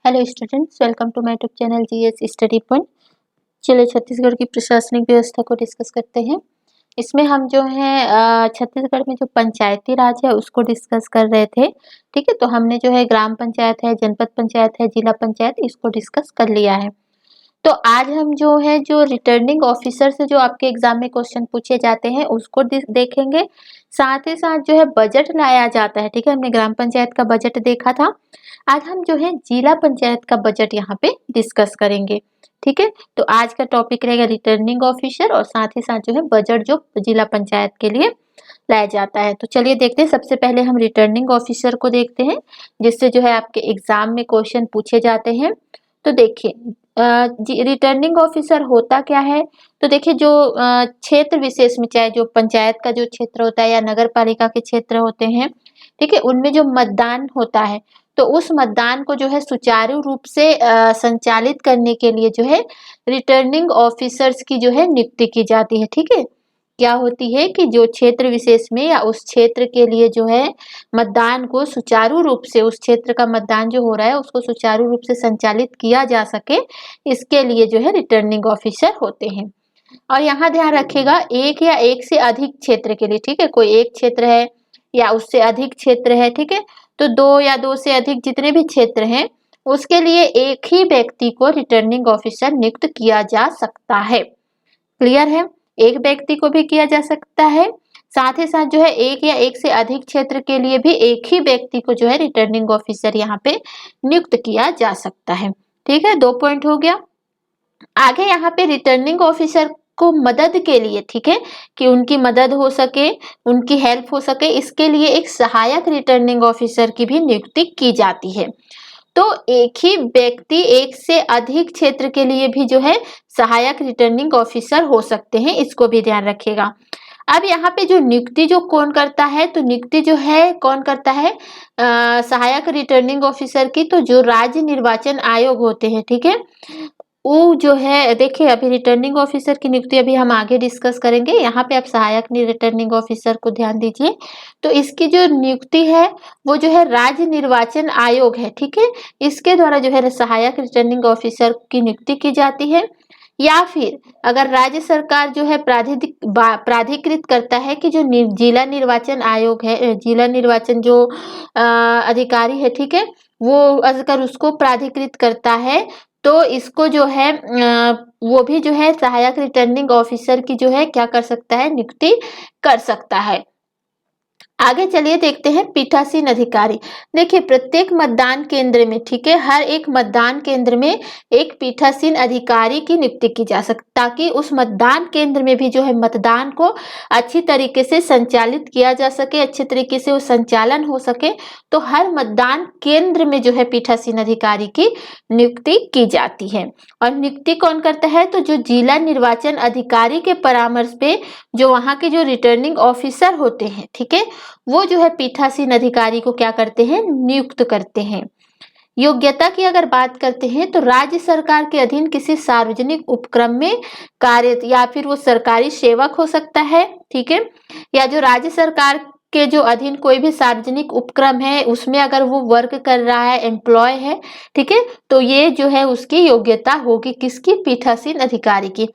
Hello students, welcome to my YouTube channel GS study point. चलिए छत्तीसगढ़ की प्रशासनिक व्यवस्था को डिस्कस करते हैं। इसमें हम जो है छत्तीसगढ़ में जो पंचायती राज है उसको डिस्कस कर रहे थे। ठीक है, तो हमने जो है ग्राम पंचायत है, जनपद पंचायत है, जिला पंचायत, इसको डिस्कस कर लिया है। तो आज हम जो है जो रिटर्निंग ऑफिसर से जो आपके एग्जाम में क्वेश्चन पूछे जाते हैं उसको देखेंगे। साथ ही साथ जो है बजट लाया जाता है। ठीक है, हमने ग्राम पंचायत का बजट देखा था। आज हम जो है जिला पंचायत का बजट यहाँ पे डिस्कस करेंगे। ठीक है, तो आज का टॉपिक रहेगा रिटर्निंग ऑफिसर और साथ ही साथ जो है बजट जो जिला पंचायत के लिए लाया जाता है। तो चलिए देखते हैं, सबसे पहले हम रिटर्निंग ऑफिसर को देखते हैं जिससे जो है आपके एग्जाम में क्वेश्चन पूछे जाते हैं। तो देखिए रिटर्निंग ऑफिसर होता क्या है। तो देखिए जो क्षेत्र विशेष में, चाहे जो पंचायत का जो क्षेत्र होता है या नगर पालिका के क्षेत्र होते हैं, ठीक है, उनमें जो मतदान होता है तो उस मतदान को जो है सुचारू रूप से संचालित करने के लिए जो है रिटर्निंग ऑफिसर्स की जो है नियुक्ति की जाती है। ठीक है, क्या होती है कि जो क्षेत्र विशेष में या उस क्षेत्र के लिए जो है मतदान को सुचारू रूप से, उस क्षेत्र का मतदान जो हो रहा है उसको सुचारू रूप से संचालित किया जा सके, इसके लिए जो है रिटर्निंग ऑफिसर होते हैं। और यहाँ ध्यान रखिएगा, एक या एक से अधिक क्षेत्र के लिए, ठीक है, कोई एक क्षेत्र है या उससे अधिक क्षेत्र है, ठीक है, तो दो या दो से अधिक जितने भी क्षेत्र हैं उसके लिए एक ही व्यक्ति को रिटर्निंग ऑफिसर नियुक्त किया जा सकता है। क्लियर है, एक व्यक्ति को भी किया जा सकता है, साथ ही साथ जो है एक या एक से अधिक क्षेत्र के लिए भी एक ही व्यक्ति को जो है रिटर्निंग ऑफिसर यहाँ पे नियुक्त किया जा सकता है। ठीक है, 2 पॉइंट हो गया। आगे यहाँ पे रिटर्निंग ऑफिसर को मदद के लिए, ठीक है, कि उनकी मदद हो सके, उनकी हेल्प हो सके, इसके लिए एक सहायक रिटर्निंग ऑफिसर की भी नियुक्ति की जाती है। तो एक ही व्यक्ति एक से अधिक क्षेत्र के लिए भी जो है सहायक रिटर्निंग ऑफिसर हो सकते हैं, इसको भी ध्यान रखिएगा। अब यहाँ पे जो नियुक्ति जो कौन करता है, तो नियुक्ति जो है कौन करता है सहायक रिटर्निंग ऑफिसर की, तो जो राज्य निर्वाचन आयोग होते हैं, ठीक है, वो जो है देखिए अभी रिटर्निंग ऑफिसर की नियुक्ति अभी हम आगे डिस्कस करेंगे। यहाँ पे आप सहायक रिटर्निंग ऑफिसर को ध्यान दीजिए। तो इसकी जो नियुक्ति है वो जो है राज्य निर्वाचन आयोग है, ठीक है, इसके द्वारा जो है सहायक रिटर्निंग ऑफिसर की नियुक्ति की जाती है। या फिर अगर राज्य सरकार जो है प्राधिकृत करता है कि जो जिला निर्वाचन आयोग है, जिला निर्वाचन जो अधिकारी है, ठीक है, वो अगर उसको प्राधिकृत करता है तो इसको जो है वो भी जो है सहायक रिटर्निंग ऑफिसर की जो है क्या कर सकता है, नियुक्ति कर सकता है। आगे चलिए देखते हैं पीठासीन अधिकारी। देखिए प्रत्येक मतदान केंद्र में, ठीक है, हर एक मतदान केंद्र में एक पीठासीन अधिकारी की नियुक्ति की जा सकती, ताकि उस मतदान केंद्र में भी जो है मतदान को अच्छी तरीके से संचालित किया जा सके, अच्छे तरीके से वो संचालन हो सके। तो हर मतदान केंद्र में जो है पीठासीन अधिकारी की नियुक्ति की जाती है। और नियुक्ति कौन करता है, तो जो जिला निर्वाचन अधिकारी के परामर्श पे जो वहाँ के जो रिटर्निंग ऑफिसर होते हैं, ठीक है, वो जो है पीठासीन अधिकारी को क्या करते हैं, नियुक्त करते हैं। योग्यता की अगर बात करते हैं तो राज्य सरकार के अधीन किसी सार्वजनिक उपक्रम में कार्य, या फिर वो सरकारी सेवक हो सकता है, ठीक है, या जो राज्य सरकार के जो अधीन कोई भी सार्वजनिक उपक्रम है उसमें अगर वो वर्क कर रहा है, एम्प्लॉय है, ठीक है, तो ये जो है उसकी योग्यता होगी किसकी, पीठासीन अधिकारी की।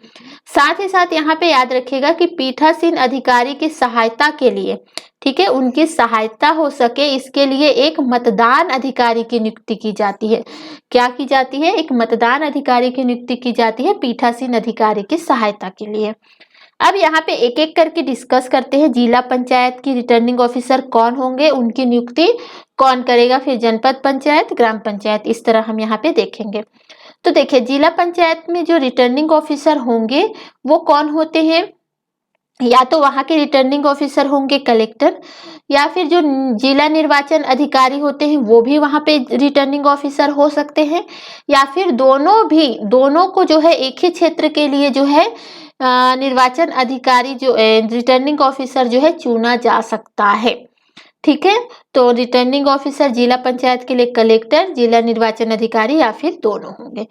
साथ ही साथ यहाँ पे याद रखिएगा कि पीठासीन अधिकारी की सहायता के लिए, ठीक है, उनकी सहायता हो सके इसके लिए एक मतदान अधिकारी की नियुक्ति की जाती है। क्या की जाती है, एक मतदान अधिकारी की नियुक्ति की जाती है पीठासीन अधिकारी की सहायता के लिए। अब यहाँ पे एक एक करके डिस्कस करते हैं। जिला पंचायत की रिटर्निंग ऑफिसर कौन होंगे, उनकी नियुक्ति कौन करेगा, फिर जनपद पंचायत, ग्राम पंचायत, इस तरह हम यहाँ पे देखेंगे। तो देखिए जिला पंचायत में जो रिटर्निंग ऑफिसर होंगे वो कौन होते हैं, या तो वहां के रिटर्निंग ऑफिसर होंगे कलेक्टर, या फिर जो जिला निर्वाचन अधिकारी होते हैं वो भी वहां पे रिटर्निंग ऑफिसर हो सकते हैं, या फिर दोनों को जो है एक ही क्षेत्र के लिए जो है निर्वाचन अधिकारी जो रिटर्निंग ऑफिसर जो है चुना जा सकता है। ठीक है, तो रिटर्निंग ऑफिसर जिला पंचायत के लिए कलेक्टर, जिला निर्वाचन अधिकारी, या फिर दोनों होंगे।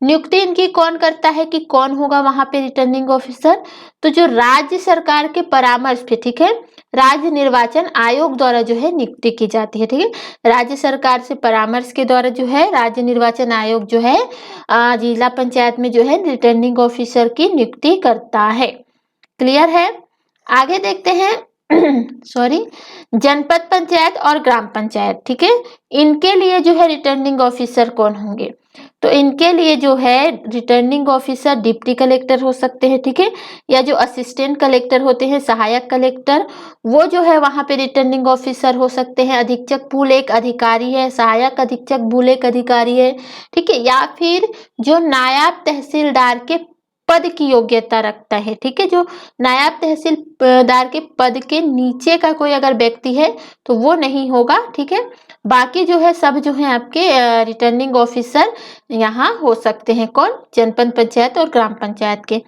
नियुक्ति इनकी कौन करता है कि कौन होगा वहां पे रिटर्निंग ऑफिसर, तो जो राज्य सरकार के परामर्श पे, ठीक है, राज्य निर्वाचन आयोग द्वारा जो है नियुक्ति की जाती है। ठीक है, राज्य सरकार से परामर्श के द्वारा जो है राज्य निर्वाचन आयोग जो है जिला पंचायत में जो है रिटर्निंग ऑफिसर की नियुक्ति करता है। क्लियर है? आगे देखते हैं सॉरी, जनपद पंचायत और ग्राम पंचायत। ठीक है, इनके लिए जो है रिटर्निंग ऑफिसर कौन होंगे? तो इनके लिए जो है रिटर्निंग ऑफिसर डिप्टी कलेक्टर हो सकते हैं। ठीक है, या जो असिस्टेंट कलेक्टर होते हैं, सहायक कलेक्टर, वो जो है वहां पे रिटर्निंग ऑफिसर हो सकते हैं। अधीक्षक पूल एक अधिकारी है, सहायक अधीक्षक भूल एक अधिकारी है। ठीक है, या फिर जो नायब तहसीलदार के पद की योग्यता रखता है। ठीक है, जो नायब तहसीलदार के पद के नीचे का कोई अगर व्यक्ति है तो वो नहीं होगा। ठीक है, बाकी जो है सब जो है आपके रिटर्निंग ऑफिसर यहाँ हो सकते हैं। कौन? जनपद पंचायत और ग्राम पंचायत के।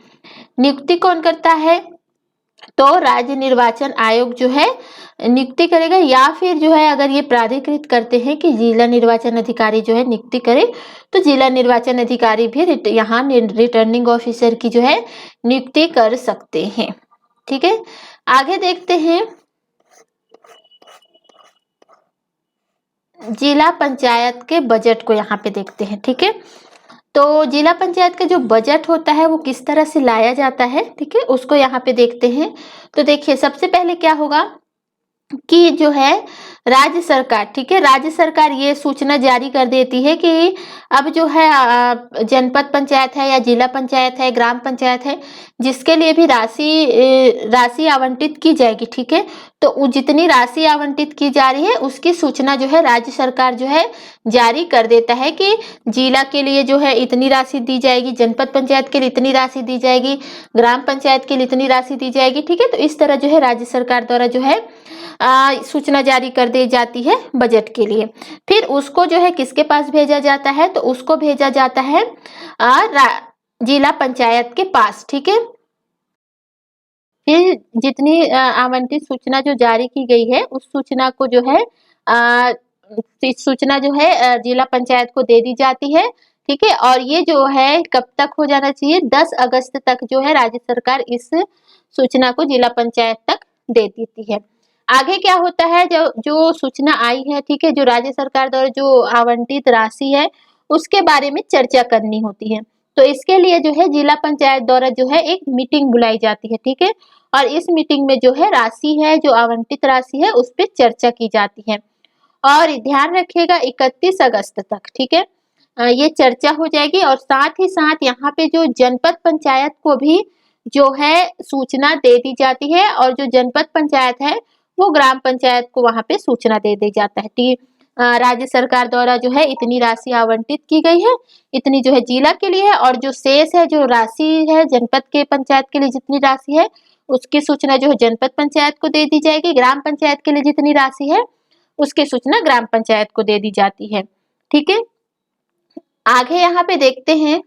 नियुक्ति कौन करता है? तो राज्य निर्वाचन आयोग जो है नियुक्ति करेगा, या फिर जो है अगर ये प्राधिकृत करते हैं कि जिला निर्वाचन अधिकारी जो है नियुक्ति करे, तो जिला निर्वाचन अधिकारी भी यहाँ रिटर्निंग ऑफिसर की जो है नियुक्ति कर सकते हैं। ठीक है, आगे देखते हैं जिला पंचायत के बजट को यहाँ पे देखते हैं। ठीक है, तो जिला पंचायत का जो बजट होता है वो किस तरह से लाया जाता है, ठीक है, उसको यहाँ पे देखते हैं। तो देखिए, सबसे पहले क्या होगा कि जो है राज्य सरकार, ठीक है, राज्य सरकार ये सूचना जारी कर देती है कि अब जो है जनपद पंचायत है या जिला पंचायत है, ग्राम पंचायत है, जिसके लिए भी राशि आवंटित की जाएगी। ठीक है, तो जितनी राशि आवंटित की जा रही है उसकी सूचना जो है राज्य सरकार जो है जारी कर देता है कि जिला के लिए जो है इतनी राशि दी जाएगी, जनपद पंचायत के लिए इतनी राशि दी जाएगी, ग्राम पंचायत के लिए इतनी राशि दी जाएगी। ठीक है, तो इस तरह जो है राज्य सरकार द्वारा जो है सूचना जारी कर दी जाती है बजट के लिए। फिर उसको जो है किसके पास भेजा जाता है? तो उसको भेजा जाता है जिला पंचायत के पास। ठीक है, फिर जितनी आवंटित सूचना जो जारी की गई है उस सूचना को जो है सूचना जो है जिला पंचायत को दे दी जाती है। ठीक है, और ये जो है कब तक हो जाना चाहिए? 10 अगस्त तक जो है राज्य सरकार इस सूचना को जिला पंचायत तक दे देती है। आगे क्या होता है? जो सूचना आई है, ठीक है, जो राज्य सरकार द्वारा जो आवंटित राशि है उसके बारे में चर्चा करनी होती है। तो इसके लिए जो है जिला पंचायत द्वारा जो है एक मीटिंग बुलाई जाती है। ठीक है, और इस मीटिंग में जो है राशि है, जो आवंटित राशि है, उस पर चर्चा की जाती है। और ध्यान रखिएगा 31 अगस्त तक, ठीक है, ये चर्चा हो जाएगी। और साथ ही साथ यहाँ पे जो जनपद पंचायत को भी जो है सूचना दे दी जाती है, और जो जनपद पंचायत है वो ग्राम पंचायत को वहां पे सूचना दे दी जाता है कि राज्य सरकार द्वारा जो है इतनी राशि आवंटित की गई है, इतनी जो है जिला के लिए है, और जो शेष है, जो राशि है जनपद के पंचायत के लिए जितनी राशि है उसकी सूचना जो है जनपद पंचायत को दे दी जाएगी। ग्राम पंचायत के लिए जितनी राशि है उसकी सूचना ग्राम पंचायत को दे दी जाती है। ठीक है, आगे यहाँ पे देखते हैं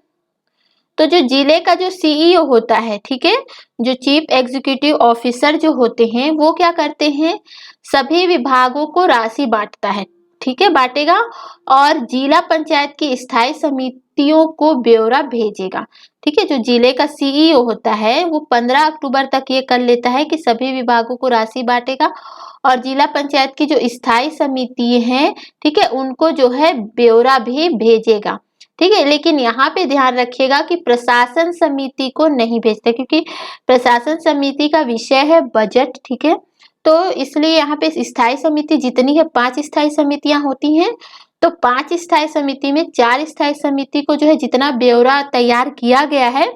तो जो जिले का जो सीईओ होता है, ठीक है, जो चीफ एग्जीक्यूटिव ऑफिसर जो होते हैं वो क्या करते हैं? सभी विभागों को राशि बांटता है। ठीक है, बांटेगा, और जिला पंचायत की स्थायी समितियों को ब्यौरा भेजेगा। ठीक है, जो जिले का सीईओ होता है वो 15 अक्टूबर तक ये कर लेता है कि सभी विभागों को राशि बांटेगा, और जिला पंचायत की जो स्थायी समिति है, ठीक है, उनको जो है ब्यौरा भी भेजेगा। ठीक है, लेकिन यहाँ पे ध्यान रखिएगा कि प्रशासन समिति को नहीं भेजते, क्योंकि प्रशासन समिति का विषय है बजट। ठीक है, तो इसलिए यहाँ पे स्थायी समिति जितनी है, 5 स्थायी समितियां होती हैं, तो 5 स्थायी समिति में 4 स्थायी समिति को जो है जितना ब्यौरा तैयार किया गया है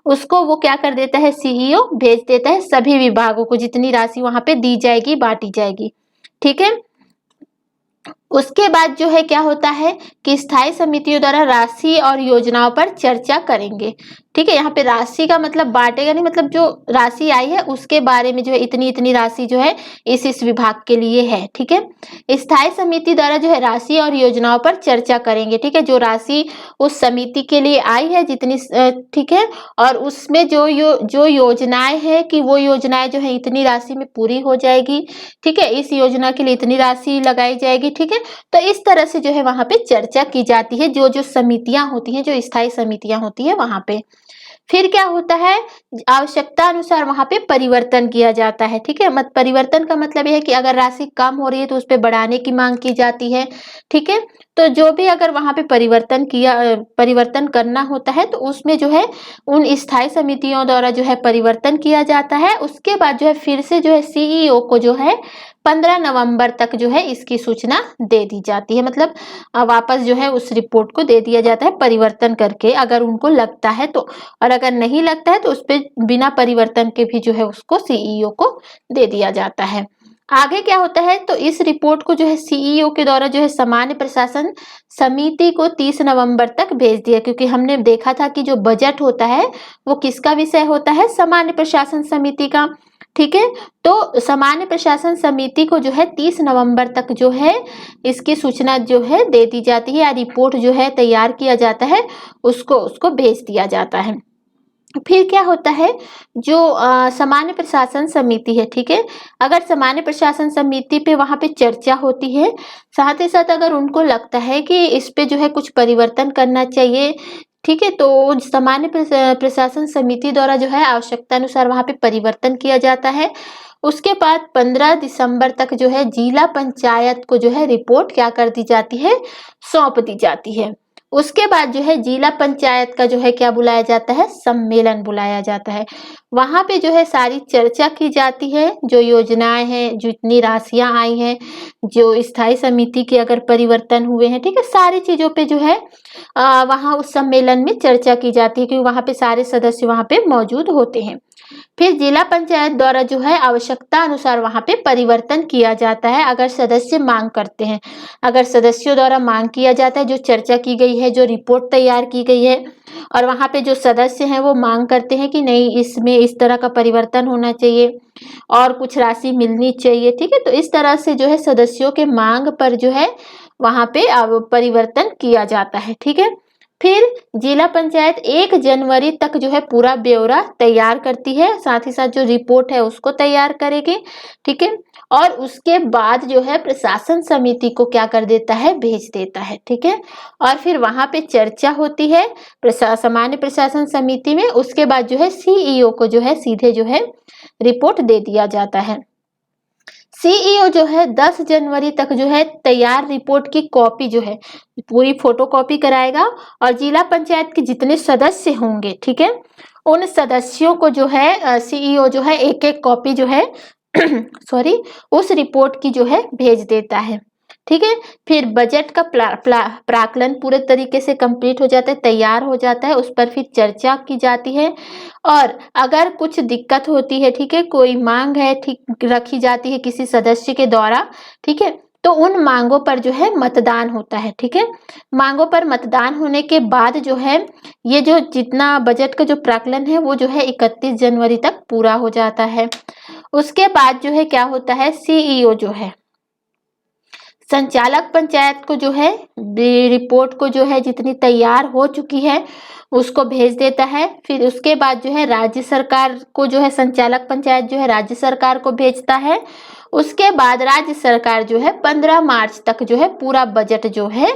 उसको वो क्या कर देता है? सीईओ भेज देता है सभी विभागों को, जितनी राशि वहां पे दी जाएगी, बांटी जाएगी। ठीक है, उसके बाद जो है क्या होता है कि स्थायी समितियों द्वारा राशि और योजनाओं पर चर्चा करेंगे। ठीक है, यहाँ पे राशि का मतलब बांटेगा नहीं, मतलब जो राशि आई है उसके बारे में जो है इतनी इतनी राशि जो है इस विभाग के लिए है। ठीक है, स्थायी समिति द्वारा जो है राशि और योजनाओं पर चर्चा करेंगे। ठीक है, जो राशि उस समिति के लिए आई है जितनी, ठीक है, और उसमें जो योजनाएं है कि वो योजनाएं जो है इतनी राशि में पूरी हो जाएगी। ठीक है, इस योजना के लिए इतनी राशि लगाई जाएगी। ठीक है, तो इस तरह से जो है वहां पे चर्चा की जाती है, जो जो समितियां होती हैं, जो स्थायी समितियां होती है वहां पे। फिर क्या होता है, आवश्यकता अनुसार वहाँ पे परिवर्तन किया जाता है, ठीक है। मत परिवर्तन का मतलब ये है कि अगर राशि कम हो रही है तो उस पे बढ़ाने की मांग की जाती है, ठीक है। तो जो भी अगर वहाँ पे परिवर्तन करना होता है तो उसमें जो है उन स्थायी समितियों द्वारा जो है परिवर्तन किया जाता है। उसके बाद जो है फिर से जो है सीईओ को जो है 15 नवंबर तक जो है इसकी सूचना दे दी जाती है। मतलब वापस जो है उस रिपोर्ट को दे दिया जाता है परिवर्तन करके, अगर उनको लगता है तो। और अगर नहीं लगता है तो उस पे बिना परिवर्तन के भी जो है उसको सीईओ को दे दिया जाता है। आगे क्या होता है, तो इस रिपोर्ट को जो है सीईओ के द्वारा जो है सामान्य प्रशासन समिति को 30 नवंबर तक भेज दिया, क्योंकि हमने देखा था कि जो बजट होता है वो किसका विषय होता है, सामान्य प्रशासन समिति का, ठीक है। तो सामान्य प्रशासन समिति को जो है 30 नवंबर तक जो है इसकी सूचना जो है दे दी जाती है, या रिपोर्ट जो है तैयार किया जाता है उसको भेज दिया जाता है। फिर क्या होता है, जो सामान्य प्रशासन समिति है, ठीक है, अगर सामान्य प्रशासन समिति पे वहाँ पे चर्चा होती है, साथ ही साथ अगर उनको लगता है कि इस पे जो है कुछ परिवर्तन करना चाहिए, ठीक है, तो सामान्य प्रशासन समिति द्वारा जो है आवश्यकता अनुसार वहाँ पे परिवर्तन किया जाता है। उसके बाद 15 दिसंबर तक जो है जिला पंचायत को जो है रिपोर्ट क्या कर दी जाती है, सौंप दी जाती है। उसके बाद जो है जिला पंचायत का जो है क्या बुलाया जाता है, सम्मेलन बुलाया जाता है। वहां पे जो है सारी चर्चा की जाती है, जो योजनाएं हैं, जितनी राशियां आई हैं, जो स्थायी समिति के अगर परिवर्तन हुए हैं, ठीक है, सारी चीजों पे जो है वहां उस सम्मेलन में चर्चा की जाती है, क्योंकि वहां पे सारे सदस्य वहां पे मौजूद होते हैं। फिर जिला पंचायत द्वारा जो है आवश्यकता अनुसार वहां पे परिवर्तन किया जाता है, अगर सदस्य मांग करते हैं। अगर सदस्यों द्वारा मांग किया जाता है, जो चर्चा की गई है, जो रिपोर्ट तैयार की गई है, और वहां पे जो सदस्य हैं वो मांग करते हैं कि नहीं, इसमें इस तरह का परिवर्तन होना चाहिए और कुछ राशि मिलनी चाहिए, ठीक है, तो इस तरह से जो है सदस्यों के मांग पर जो है वहां पे परिवर्तन किया जाता है, ठीक है। फिर जिला पंचायत 1 जनवरी तक जो है पूरा ब्यौरा तैयार करती है, साथ ही साथ जो रिपोर्ट है उसको तैयार करेगी, ठीक है। और उसके बाद जो है प्रशासन समिति को क्या कर देता है, भेज देता है, ठीक है। और फिर वहां पे चर्चा होती है सामान्य प्रशासन समिति में। उसके बाद जो है सीईओ को जो है सीधे जो है रिपोर्ट दे दिया जाता है। सीईओ जो है 10 जनवरी तक जो है तैयार रिपोर्ट की कॉपी जो है पूरी फोटोकॉपी कराएगा, और जिला पंचायत के जितने सदस्य होंगे, ठीक है, उन सदस्यों को जो है सीईओ जो है एक एक कॉपी जो है सॉरी उस रिपोर्ट की जो है भेज देता है, ठीक है। फिर बजट का प्राक्कलन पूरे तरीके से कंप्लीट हो जाता है, तैयार हो जाता है, उस पर फिर चर्चा की जाती है। और अगर कुछ दिक्कत होती है, ठीक है, कोई मांग है ठीक रखी जाती है किसी सदस्य के द्वारा, ठीक है, तो उन मांगों पर जो है मतदान होता है, ठीक है। मांगों पर मतदान होने के बाद जो है ये जो जितना बजट का जो प्राक्कलन है वो जो है 31 जनवरी तक पूरा हो जाता है। उसके बाद जो है क्या होता है, सीईओ जो है संचालक पंचायत को जो है रिपोर्ट को जो है जितनी तैयार हो चुकी है उसको भेज देता है। फिर उसके बाद जो है राज्य सरकार को जो है संचालक पंचायत जो है राज्य सरकार को भेजता है। उसके बाद राज्य सरकार जो है 15 मार्च तक जो है पूरा बजट जो है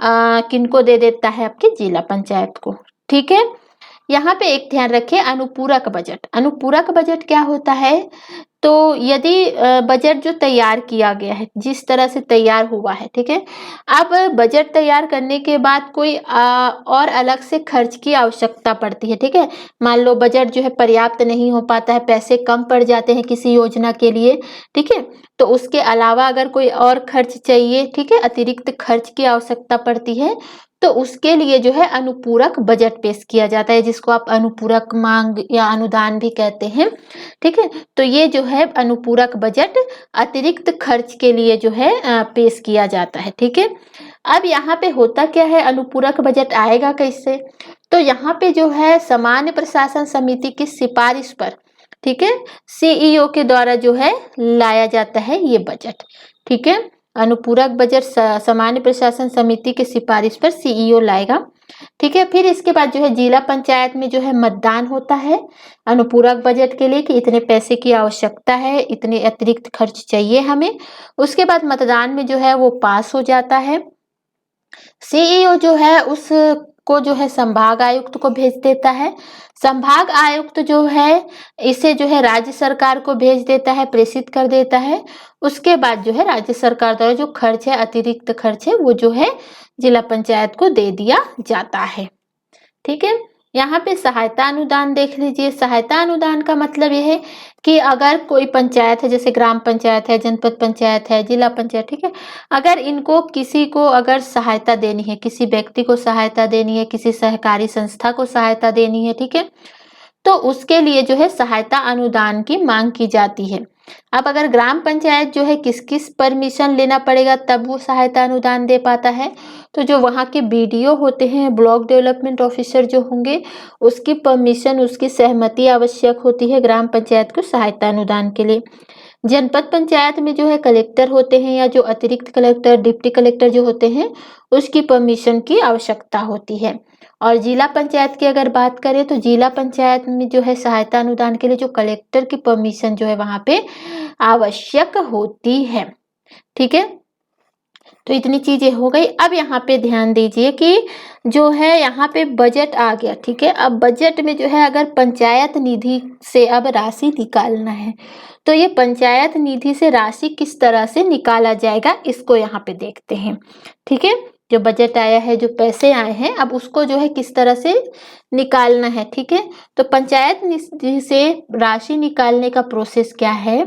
किनको दे देता है, आपके जिला पंचायत को, ठीक है। यहाँ पे एक ध्यान रखें, अनुपूरक बजट। अनुपूरक बजट क्या होता है, तो यदि बजट जो तैयार किया गया है जिस तरह से तैयार हुआ है, ठीक है, अब बजट तैयार करने के बाद कोई और अलग से खर्च की आवश्यकता पड़ती है, ठीक है। मान लो बजट जो है पर्याप्त नहीं हो पाता है, पैसे कम पड़ जाते हैं किसी योजना के लिए, ठीक है, तो उसके अलावा अगर कोई और खर्च चाहिए, ठीक है, अतिरिक्त खर्च की आवश्यकता पड़ती है, तो उसके लिए जो है अनुपूरक बजट पेश किया जाता है, जिसको आप अनुपूरक मांग या अनुदान भी कहते हैं, ठीक है। तो ये जो है अनुपूरक बजट अतिरिक्त खर्च के लिए जो है पेश किया जाता है, ठीक है। अब यहाँ पे होता क्या है, अनुपूरक बजट आएगा कैसे, तो यहाँ पे जो है सामान्य प्रशासन समिति की सिफारिश पर, ठीक है, सीईओ के द्वारा जो है लाया जाता है ये बजट, ठीक है। अनुपूरक बजट सामान्य प्रशासन समिति की सिफारिश पर सीईओ लाएगा, ठीक है। फिर इसके बाद जो है जिला पंचायत में जो है मतदान होता है अनुपूरक बजट के लिए कि इतने पैसे की आवश्यकता है, इतने अतिरिक्त खर्च चाहिए हमें। उसके बाद मतदान में जो है वो पास हो जाता है। सीईओ जो है उसको जो है संभाग आयुक्त को भेज देता है। संभाग आयुक्त जो है इसे जो है राज्य सरकार को भेज देता है, प्रेषित कर देता है। उसके बाद जो है राज्य सरकार द्वारा जो खर्च है, अतिरिक्त खर्च है, वो जो है जिला पंचायत को दे दिया जाता है। ठीक है। यहाँ पे सहायता अनुदान देख लीजिए। सहायता अनुदान का मतलब ये है कि अगर कोई पंचायत है, जैसे ग्राम पंचायत है, जनपद पंचायत है, जिला पंचायत, ठीक है, अगर इनको किसी को अगर सहायता देनी है, किसी व्यक्ति को सहायता देनी है, किसी सहकारी संस्था को सहायता देनी है, ठीक है, तो उसके लिए जो है सहायता अनुदान की मांग की जाती है। अब अगर ग्राम पंचायत जो है किस किस परमिशन लेना पड़ेगा तब वो सहायता अनुदान दे पाता है, तो जो वहाँ के बीडीओ होते हैं, ब्लॉक डेवलपमेंट ऑफिसर जो होंगे, उसकी परमिशन, उसकी सहमति आवश्यक होती है ग्राम पंचायत को सहायता अनुदान के लिए। जनपद पंचायत में जो है कलेक्टर होते हैं या जो अतिरिक्त कलेक्टर, डिप्टी कलेक्टर जो होते हैं, उसकी परमिशन की आवश्यकता होती है। और जिला पंचायत की अगर बात करें तो जिला पंचायत में जो है सहायता अनुदान के लिए जो कलेक्टर की परमिशन जो है वहां पे आवश्यक होती है। ठीक है, तो इतनी चीजें हो गई। अब यहाँ पे ध्यान दीजिए कि जो है यहाँ पे बजट आ गया। ठीक है, अब बजट में जो है अगर पंचायत निधि से अब राशि निकालना है तो ये पंचायत निधि से राशि किस तरह से निकाला जाएगा, इसको यहाँ पे देखते हैं। ठीक है, जो बजट आया है, जो पैसे आए हैं, अब उसको जो है किस तरह से निकालना है। ठीक है, तो पंचायत निधि से राशि निकालने का प्रोसेस क्या है,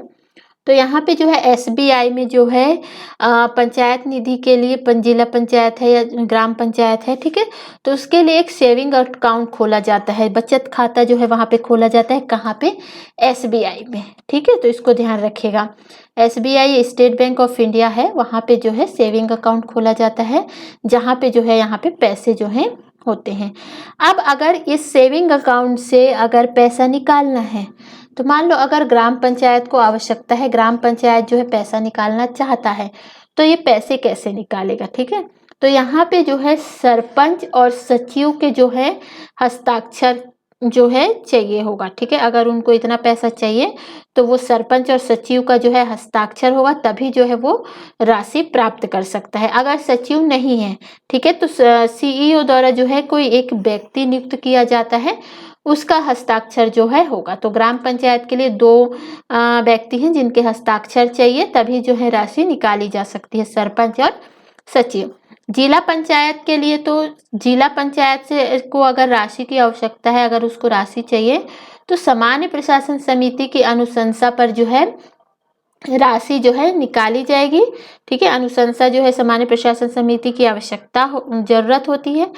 तो यहाँ पे जो है एसबीआई में जो है पंचायत निधि के लिए जिला पंचायत है या ग्राम पंचायत है, ठीक है, तो उसके लिए एक सेविंग अकाउंट खोला जाता है, बचत खाता जो है वहाँ पे खोला जाता है। कहाँ पे? एसबीआई में। ठीक है, तो इसको ध्यान रखिएगा। SBI state bank of India है, वहाँ पे जो है सेविंग अकाउंट खोला जाता है, जहाँ पे जो है यहाँ पे पैसे जो है होते हैं। अब अगर इस सेविंग अकाउंट से अगर पैसा निकालना है, तो मान लो अगर ग्राम पंचायत को आवश्यकता है, ग्राम पंचायत जो है पैसा निकालना चाहता है, तो ये पैसे कैसे निकालेगा? ठीक है, तो यहाँ पे जो है सरपंच और सचिव के जो है हस्ताक्षर जो है चाहिए होगा। ठीक है, अगर उनको इतना पैसा चाहिए तो वो सरपंच और सचिव का जो है हस्ताक्षर होगा, तभी जो है वो राशि प्राप्त कर सकता है। अगर सचिव नहीं है, ठीक है, तो सीईओ द्वारा जो है कोई एक व्यक्ति नियुक्त किया जाता है, उसका हस्ताक्षर जो है होगा। तो ग्राम पंचायत के लिए 2 व्यक्ति हैं जिनके हस्ताक्षर चाहिए, तभी जो है राशि निकाली जा सकती है, सरपंच और सचिव। जिला पंचायत के लिए तो जिला पंचायत से को अगर राशि की आवश्यकता है, अगर उसको राशि चाहिए, तो सामान्य प्रशासन समिति की अनुशंसा पर जो है राशि जो है निकाली जाएगी। ठीक है, अनुशंसा जो है सामान्य प्रशासन समिति की आवश्यकता जरूरत होती है,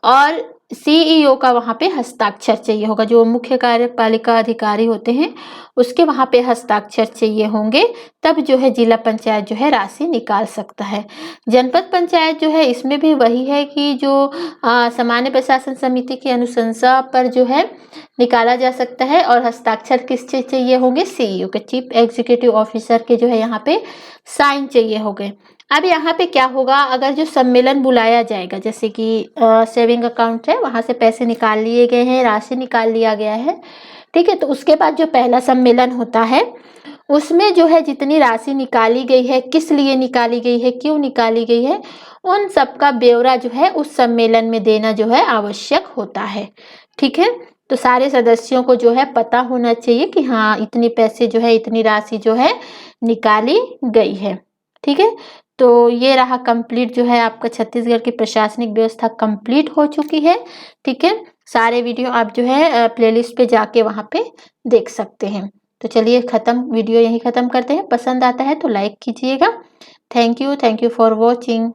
और सीईओ का वहाँ पे हस्ताक्षर चाहिए होगा, जो मुख्य कार्यपालिका अधिकारी होते हैं उसके वहाँ पे हस्ताक्षर चाहिए होंगे, तब जो है जिला पंचायत जो है राशि निकाल सकता है। जनपद पंचायत जो है इसमें भी वही है कि जो सामान्य प्रशासन समिति की अनुशंसा पर जो है निकाला जा सकता है, और हस्ताक्षर किससे चाहिए होंगे? सीईओ के, चीफ एग्जीक्यूटिव ऑफिसर के जो है यहाँ पे साइन चाहिए होंगे। अब यहाँ पे क्या होगा, अगर जो सम्मेलन बुलाया जाएगा, जैसे कि सेविंग अकाउंट है, वहां से पैसे निकाल लिए गए हैं, राशि निकाल लिया गया है, ठीक है, तो उसके बाद जो पहला सम्मेलन होता है उसमें जो है जितनी राशि निकाली गई है, किस लिए निकाली गई है, क्यों निकाली गई है, उन सब का ब्यौरा जो है उस सम्मेलन में देना जो है आवश्यक होता है। ठीक है, तो सारे सदस्यों को जो है पता होना चाहिए कि हाँ इतने पैसे जो है, इतनी राशि जो है निकाली गई है। ठीक है, तो ये रहा कंप्लीट, जो है आपका छत्तीसगढ़ की प्रशासनिक व्यवस्था कंप्लीट हो चुकी है। ठीक है, सारे वीडियो आप जो है प्लेलिस्ट पे जाके वहाँ पे देख सकते हैं। तो चलिए वीडियो यहीं ख़त्म करते हैं। पसंद आता है तो लाइक कीजिएगा। Thank you for watching.